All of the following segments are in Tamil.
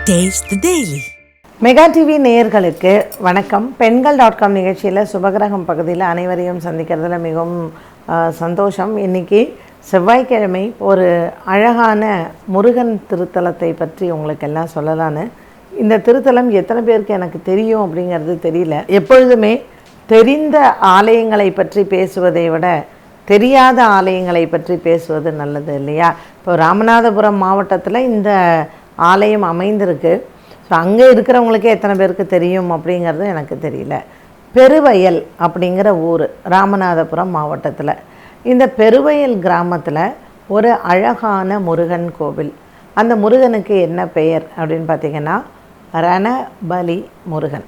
Taste the Daily. Mega TV நேயர்களுக்கு வணக்கம். பெண்கள்.com நிகழ்ச்சியில் சுபகிரகம் பகுதியில் அனைவரையும் சந்திக்கிறதுல மிகவும் சந்தோஷம். இன்றைக்கி செவ்வாய்க்கிழமை ஒரு அழகான முருகன் திருத்தலத்தை பற்றி உங்களுக்கு எல்லாம் சொல்லலான்னு. இந்த திருத்தலம் எத்தனை பேருக்கு எனக்கு தெரியும் அப்படிங்கிறது தெரியல. எப்பொழுதுமே தெரிந்த ஆலயங்களை பற்றி பேசுவதை விட தெரியாத ஆலயங்களை பற்றி பேசுவது நல்லது இல்லையா? இப்போ ராமநாதபுரம் மாவட்டத்தில் இந்த ஆலயம் அமைந்திருக்கு. ஸோ அங்கே இருக்கிறவங்களுக்கே எத்தனை பேருக்கு தெரியும் அப்படிங்கிறது எனக்கு தெரியல. பெருவயல் அப்படிங்கிற ஊர் ராமநாதபுரம் மாவட்டத்தில். இந்த பெருவயல் கிராமத்தில் ஒரு அழகான முருகன் கோவில். அந்த முருகனுக்கு என்ன பெயர் அப்படின்னு பார்த்திங்கன்னா ரணபலி முருகன்.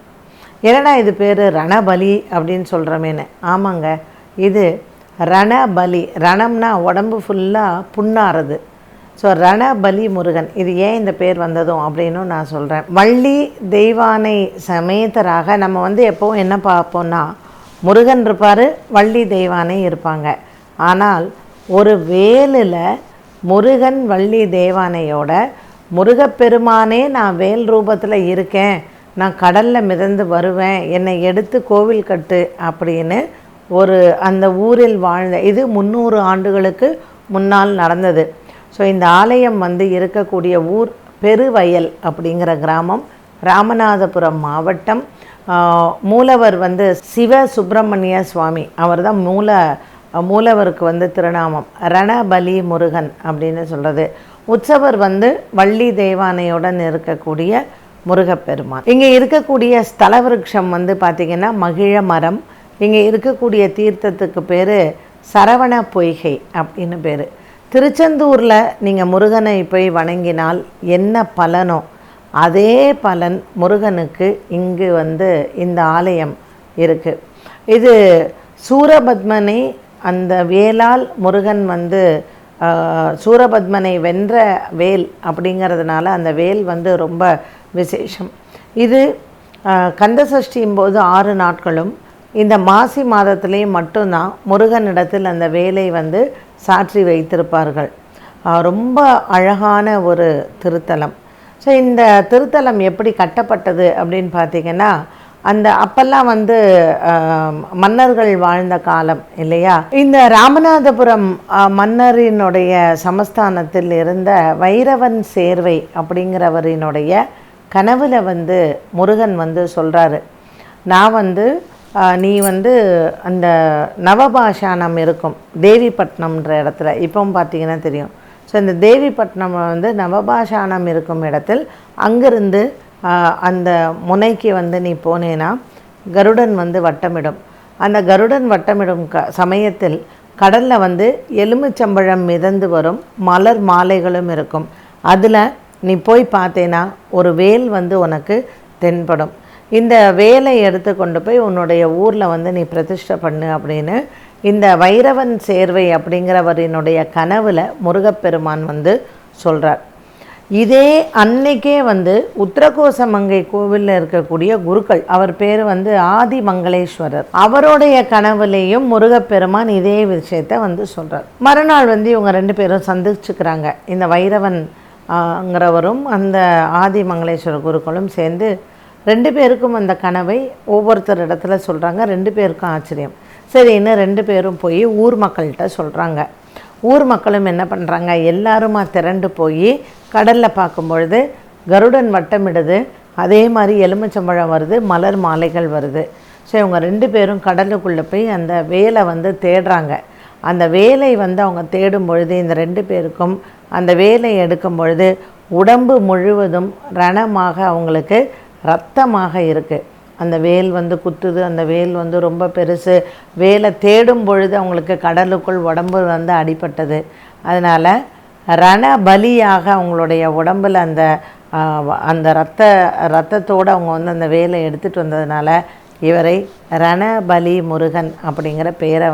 என்னடா இது பேர் ரணபலி அப்படின்னு சொல்கிறமேனு? ஆமாங்க, இது ரணபலி. ரணம்னா உடம்பு ஃபுல்லாக புண்ணாறது. ஸோ ரணபலி முருகன். இது ஏன் இந்த பேர் வந்ததும் அப்படின்னு நான் சொல்கிறேன். வள்ளி தெய்வானை சமேதராக நம்ம எப்போவும் என்ன பார்ப்போம்னா, முருகன் இருப்பார், வள்ளி தெய்வானை இருப்பாங்க. ஆனால் ஒரு வேலில் முருகன் வள்ளி தெய்வானையோட முருகப்பெருமானே நான் வேல் ரூபத்தில் இருக்கேன், நான் கடலில் மிதந்து வருவேன், என்னை எடுத்து கோவில் கட்டு அப்படின்னு அந்த ஊரில் வாழ்ந்த, இது 300 ஆண்டுகளுக்கு முன்னால் நடந்தது. ஸோ இந்த ஆலயம் இருக்கக்கூடிய ஊர் பெருவயல் அப்படிங்கிற கிராமம், ராமநாதபுரம் மாவட்டம். மூலவர் சிவ சுப்பிரமணிய சுவாமி, அவர் தான் மூலவருக்கு திருநாமம் ரணபலி முருகன் அப்படின்னு சொல்கிறது. உற்சவர் வள்ளி தெய்வானையுடன் இருக்கக்கூடிய முருகப்பெருமான். இங்கே இருக்கக்கூடிய ஸ்தல விருட்சம் பார்த்திங்கன்னா மகிழ மரம். இங்கே இருக்கக்கூடிய தீர்த்தத்துக்கு பேர் சரவண பொய்கை அப்படின்னு பேர். திருச்செந்தூரில் நீங்கள் முருகனை போய் வணங்கினால் என்ன பலனோ அதே பலன் முருகனுக்கு இங்கு இந்த ஆலயம் இருக்குது. இது சூரபத்மனை அந்த வேலால் முருகன் சூரபத்மனை வென்ற வேல் அப்படிங்கிறதுனால அந்த வேல் ரொம்ப விசேஷம். இது கந்தசஷ்டியும் போது 6 நாட்களும், இந்த மாசி மாதத்திலேயும் மட்டும்தான் முருகனிடத்தில் அந்த வேலை சாற்றி வைத்திருப்பார்கள். ரொம்ப அழகான ஒரு திருத்தலம். ஸோ இந்த திருத்தலம் எப்படி கட்டப்பட்டது அப்படின்னு பார்த்திங்கன்னா, அப்போல்லாம் மன்னர்கள் வாழ்ந்த காலம் இல்லையா? இந்த ராமநாதபுரம் மன்னரினுடைய சமஸ்தானத்தில் இருந்த வைரவன் சேர்வை அப்படிங்கிறவரினுடைய கனவில் முருகன் சொல்கிறாரு, நான் நீ அந்த நவபாஷானம் இருக்கும் தேவிப்பட்டினம்ன்ற இடத்துல, இப்போவும் பார்த்திங்கன்னா தெரியும். ஸோ இந்த தேவிப்பட்டினம் நவபாஷானம் இருக்கும் இடத்தில் அங்கிருந்து அந்த முனைக்கு நீ போனேன்னா கருடன் வட்டமிடும். அந்த கருடன் வட்டமிடும் சமயத்தில் கடலில் எலுமிச்சம்பழம் மிதந்து வரும், மலர் மாலைகளும் இருக்கும். அதில் நீ போய் பார்த்தேன்னா ஒரு வேல் உனக்கு தென்படும். இந்த வேலை எடுத்து கொண்டு போய் உன்னுடைய ஊரில் நீ பிரதிஷ்டை பண்ணு அப்படின்னு இந்த வைரவன் சேர்வை அப்படிங்கிறவரினுடைய கனவில் முருகப்பெருமான் சொல்கிறார். இதே அன்னைக்கே உத்திரகோசமங்கை கோவிலில் இருக்கக்கூடிய குருக்கள், அவர் பேர் ஆதிமங்களேஸ்வரர், அவருடைய கனவுலேயும் முருகப்பெருமான் இதே விஷயத்தை சொல்கிறார். மறுநாள் இவங்க 2 பேரும் சந்திச்சுக்கிறாங்க. இந்த வைரவன்ங்கிறவரும் அந்த ஆதிமங்களேஸ்வரர் குருக்களும் சேர்ந்து 2 பேருக்கும் அந்த கனவை ஒவ்வொருத்தர் இடத்துல சொல்கிறாங்க. 2 பேருக்கும் ஆச்சரியம். சரி, இன்னும் 2 பேரும் போய் ஊர் மக்கள்கிட்ட சொல்கிறாங்க. ஊர் மக்களும் என்ன பண்ணுறாங்க, எல்லாருமா திரண்டு போய் கடலில் பார்க்கும்பொழுது கருடன் வட்டமிடுது, அதே மாதிரி எலுமிச்சம்பழம் வருது, மலர் மாலைகள் வருது. ஸோ இவங்க 2 பேரும் கடலுக்குள்ளே போய் அந்த வேலை தேடுறாங்க. அந்த வேலை அவங்க தேடும் பொழுது இந்த 2 பேருக்கும் அந்த வேலை எடுக்கும் பொழுது உடம்பு முழுவதும் ரணமாக அவங்களுக்கு ரத்தமாக இருக்குது. அந்த வேல் குத்துது. அந்த வேல் ரொம்ப பெருசு. வேலை தேடும் பொழுது அவங்களுக்கு கடலுக்குள் உடம்பு அடிபட்டது. அதனால் ரணபலியாக அவங்களுடைய உடம்பில் அந்த ரத்தத்தோடு அவங்க அந்த வேலை எடுத்துகிட்டு வந்ததுனால இவரை ரணபலி முருகன் அப்படிங்கிற பேரை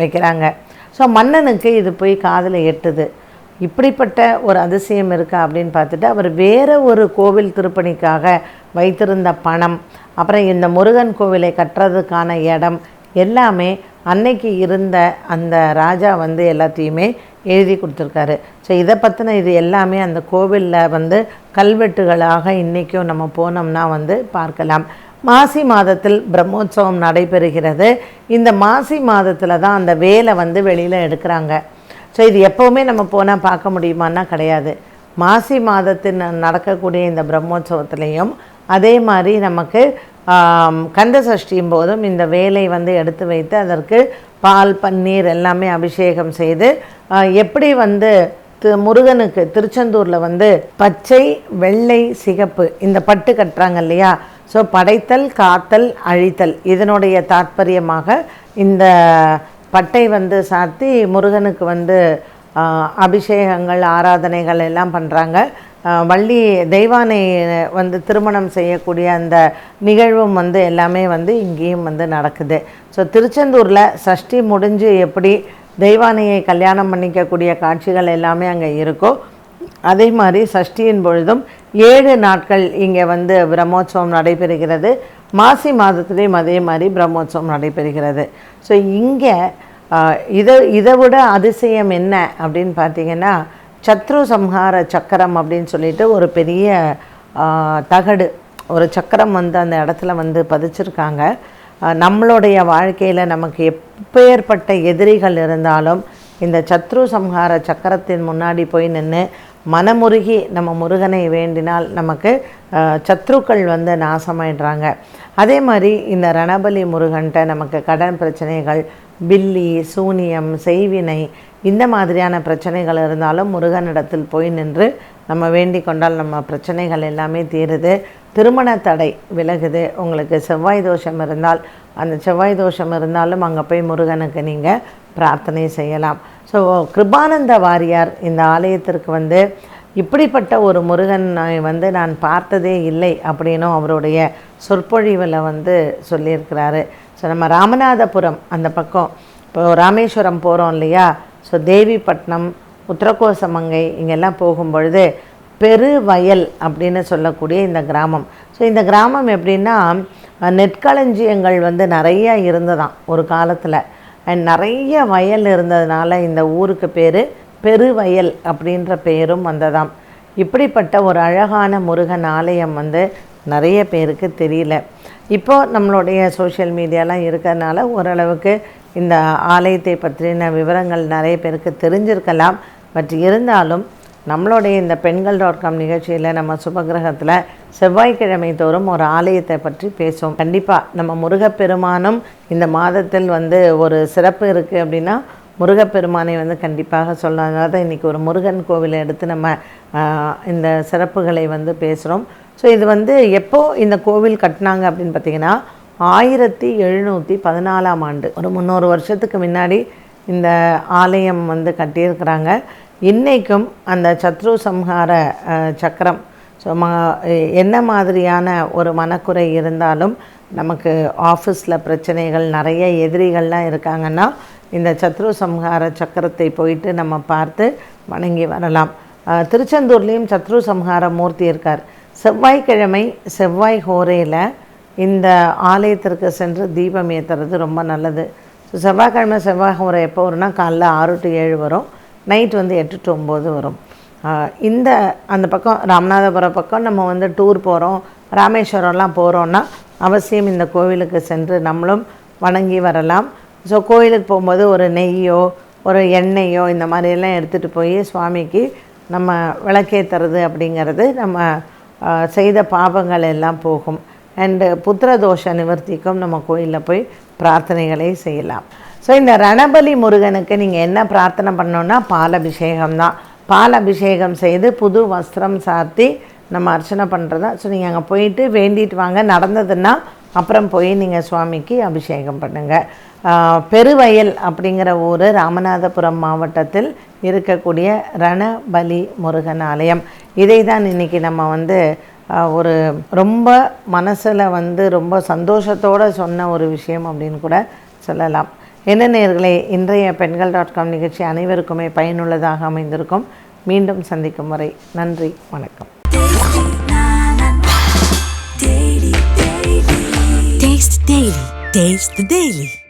வைக்கிறாங்க. ஸோ மன்னனுக்கு இது போய் காதில் எட்டுது. இப்படிப்பட்ட ஒரு அதிசயம் இருக்கா அப்படின்னு பார்த்துட்டு அவர் வேறு ஒரு கோவில் திருப்பணிக்காக வைத்திருந்த பணம், அப்புறம் இந்த முருகன் கோவிலை கட்டுறதுக்கான இடம் எல்லாமே அன்னைக்கு இருந்த அந்த ராஜா வந்து எல்லாத்தையுமே எழுதி கொடுத்துருக்காரு. ஸோ இதை பற்றின இது எல்லாமே அந்த கோவிலில் வந்து கல்வெட்டுகளாக இன்றைக்கும் நம்ம போனோம்னா வந்து பார்க்கலாம். மாசி மாதத்தில் பிரம்மோற்சவம் நடைபெறுகிறது. இந்த மாசி மாதத்தில் தான் அந்த வேலை வந்து வெளியில் எடுக்கிறாங்க. ஸோ இது எப்போவுமே நம்ம போனால் பார்க்க முடியுமான்னா கிடையாது. மாசி மாதத்தில் நடக்கக்கூடிய இந்த பிரம்மோற்சவத்துலேயும் அதே மாதிரி நமக்கு கந்த சஷ்டியும் போதும் இந்த வேலை வந்து எடுத்து வைத்து அதற்கு பால் பன்னீர் எல்லாமே அபிஷேகம் செய்து எப்படி வந்து முருகனுக்கு திருச்செந்தூரில் வந்து பச்சை வெள்ளை சிகப்பு இந்த பட்டு கட்டுறாங்க இல்லையா. ஸோ படைத்தல் காத்தல் அழித்தல் இதனுடைய தாற்பயமாக இந்த பட்டை வந்து சாத்தி முருகனுக்கு வந்து அபிஷேகங்கள் ஆராதனைகள் எல்லாம் பண்ணுறாங்க. வள்ளி தெய்வானை வந்து திருமணம் செய்யக்கூடிய அந்த நிகழ்வும் வந்து எல்லாமே வந்து இங்கேயும் வந்து நடக்குது. ஸோ திருச்செந்தூரில் சஷ்டி முடிஞ்சு எப்படி தெய்வானையை கல்யாணம் பண்ணிக்கக்கூடிய காட்சிகள் எல்லாமே அங்கே இருக்கோ அதே மாதிரி சஷ்டியின் பொழுதும் 7 நாட்கள் இங்கே வந்து பிரம்மோற்சவம் நடைபெறுகிறது. மாசி மாதத்துலேயும் அதே மாதிரி பிரம்மோற்சவம் நடைபெறுகிறது. ஸோ இங்கே இதை விட அதிசயம் என்ன அப்படின்னு பார்த்திங்கன்னா சத்ரு சம்ஹார சக்கரம் அப்படின்னு சொல்லிட்டு ஒரு பெரிய தகடு ஒரு சக்கரம் வந்து அந்த இடத்துல வந்து பதிச்சிருக்காங்க. நம்மளுடைய வாழ்க்கையில் நமக்கு எப்பேற்பட்ட எதிரிகள் இருந்தாலும் இந்த சத்ரு சம்ஹார சக்கரத்தின் முன்னாடி போய் நின்று மனமுருகி நம்ம முருகனை வேண்டினால் நமக்கு சத்ருக்கள் வந்து நாசமாயிடுறாங்க. அதே மாதிரி இந்த ரணபலி முருகன்ட்ட நமக்கு கடன் பிரச்சனைகள், பில்லி, சூனியம், செய்வினை இந்த மாதிரியான பிரச்சனைகள் இருந்தாலும் முருகனிடத்தில் போய் நின்று நம்ம வேண்டிக் கொண்டால் நம்ம பிரச்சனைகள் எல்லாமே தீருது. திருமண தடை விலகுது. உங்களுக்கு செவ்வாய் தோஷம் இருந்தால் அந்த செவ்வாய் தோஷம் இருந்தாலும் அங்கே போய் முருகனுக்கு நீங்கள் பிரார்த்தனை செய்யலாம். ஸோ கிருபானந்த வாரியார் இந்த ஆலயத்திற்கு வந்து இப்படிப்பட்ட ஒரு முருகனை வந்து நான் பார்த்ததே இல்லை அப்படின்னும் அவருடைய சொற்பொழிவில் வந்து சொல்லியிருக்கிறாரு. ஸோ நம்ம ராமநாதபுரம் அந்த பக்கம் இப்போ ராமேஸ்வரம் போகிறோம் இல்லையா. ஸோ தேவிப்பட்டினம், உத்திரகோசமங்கை இங்கெல்லாம் போகும்பொழுது பெருவயல் அப்படின்னு சொல்லக்கூடிய இந்த கிராமம். ஸோ இந்த கிராமம் எப்படின்னா நெற்களஞ்சியங்கள் வந்து நிறைய இருந்ததாம் ஒரு காலத்தில். அண்ட் நிறைய வயல் இருந்ததுனால இந்த ஊருக்கு பேர் பெருவயல் அப்படின்ற பேரும் வந்ததாம். இப்படிப்பட்ட ஒரு அழகான முருகன் ஆலயம் வந்து நிறைய பேருக்கு தெரியல. இப்போது நம்மளுடைய சோஷியல் மீடியாலாம் இருக்கிறதுனால ஓரளவுக்கு இந்த ஆலயத்தை பற்றின விவரங்கள் நிறைய பேருக்கு தெரிஞ்சிருக்கலாம். பட் இருந்தாலும் நம்மளுடைய இந்த பெண்கள்.com நிகழ்ச்சியில் நம்ம சுபகிரகத்தில் செவ்வாய்க்கிழமை தோறும் ஒரு ஆலயத்தை பற்றி பேசுவோம். கண்டிப்பாக நம்ம முருகப்பெருமானும் இந்த மாதத்தில் வந்து ஒரு சிறப்பு இருக்குது அப்படின்னா முருகப்பெருமானை வந்து கண்டிப்பாக சொல்லலாம். அதனால தான் இன்றைக்கி ஒரு முருகன் கோவிலை எடுத்து நம்ம இந்த சிறப்புகளை வந்து பேசுகிறோம். ஸோ இது வந்து எப்போது இந்த கோவில் கட்டினாங்க அப்படின்னு பார்த்திங்கன்னா 1714ஆம் ஆண்டு, ஒரு 300 வருஷத்துக்கு முன்னாடி இந்த ஆலயம் வந்து கட்டியிருக்கிறாங்க. இன்றைக்கும் அந்த சத்ரு சம்ஹார சக்கரம் ஸோ என்ன மாதிரியான ஒரு மனக்குறை இருந்தாலும் நமக்கு ஆஃபீஸில் பிரச்சனைகள் நிறைய எதிரிகள்லாம் இருக்காங்கன்னா இந்த சத்ரு சம்ஹார சக்கரத்தை போயிட்டு நம்ம பார்த்து வணங்கி வரலாம். திருச்செந்தூர்லேயும் சத்ரு சம்ஹார மூர்த்தி இருக்கார். செவ்வாய்க்கிழமை செவ்வாய் ஹோரையில் இந்த ஆலயத்திற்கு சென்று தீபம் ஏற்றுறது ரொம்ப நல்லது. ஸோ செவ்வாய்க்கிழமை செவ்வாய் ஹோரை எப்போ வரும்னா காலைல 6 to 7 வரும், நைட் வந்து 8 to 9 வரும். இந்த அந்த பக்கம் ராமநாதபுரம் பக்கம் நம்ம வந்து டூர் போகிறோம், ராமேஸ்வரம்லாம் போகிறோன்னா அவசியம் இந்த கோவிலுக்கு சென்று நம்மளும் வணங்கி வரலாம். ஸோ கோவிலுக்கு போகும்போது ஒரு நெய்யோ ஒரு எண்ணெயோ இந்த மாதிரியெல்லாம் எடுத்துகிட்டு போய் சுவாமிக்கு நம்ம விளக்கேற்றுறது அப்படிங்கிறது நம்ம செய்த பாவங்கள் எல்லாம் போகும். அண்டு புத்திரதோஷ நிவர்த்திக்கும் நம்ம கோயிலில் போய் பிரார்த்தனைகளை செய்யலாம். ஸோ இந்த ரணபலி முருகனுக்கு நீங்கள் என்ன பிரார்த்தனை பண்ணோன்னா பாலபிஷேகம் தான். பாலபிஷேகம் செய்து புது வஸ்திரம் சாத்தி நம்ம அர்ச்சனை பண்ணுறதா. ஸோ நீங்கள் அங்கே போயிட்டு வேண்டிட்டு வாங்க. நடந்ததுன்னா அப்புறம் போய் நீங்கள் சுவாமிக்கு அபிஷேகம் பண்ணுங்கள். பெருவயல் அப்படிங்கிற ஊர் ராமநாதபுரம் மாவட்டத்தில் இருக்கக்கூடிய ரணபலி முருகன் ஆலயம். இதை தான் இன்றைக்கி நம்ம வந்து ஒரு ரொம்ப மனசில் வந்து ரொம்ப சந்தோஷத்தோடு சொன்ன ஒரு விஷயம் அப்படின்னு கூட சொல்லலாம். என்ன நேயர்களே, இன்றைய பெண்கள்.com நிகழ்ச்சி அனைவருக்குமே பயனுள்ளதாக அமைந்திருக்கும். மீண்டும் சந்திக்கும் வரை நன்றி, வணக்கம். Taste the Daily.